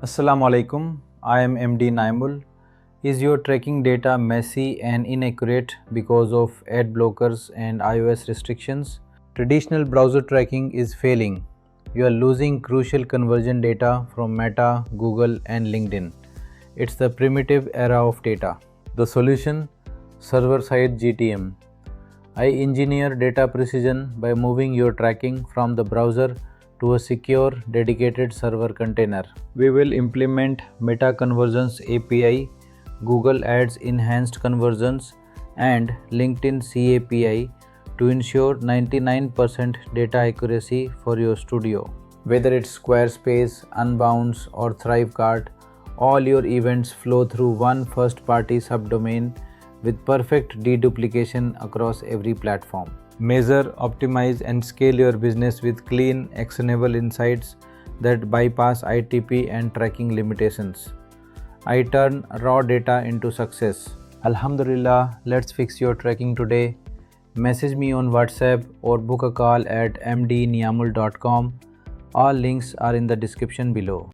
Assalamu alaikum. I am MD Niamul. Is your tracking data messy and inaccurate because of ad blockers and iOS restrictions? Traditional browser tracking is failing. You are losing crucial conversion data from Meta, Google, and LinkedIn. It's the primitive era of data. The solution: server-side GTM. I engineer data precision by moving your tracking from the browser to a secure, dedicated server container. We will implement Meta Conversions API, Google Ads Enhanced Conversions, and LinkedIn CAPI to ensure 99% data accuracy for your studio. Whether it's Squarespace, Unbounce, or Thrivecart, all your events flow through one first-party subdomain with perfect deduplication across every platform. Measure, optimize, and scale your business with clean, actionable insights that bypass ITP and tracking limitations. I turn raw data into success. Alhamdulillah, let's fix your tracking today. Message me on WhatsApp or book a call at mdniamul.com. All links are in the description below.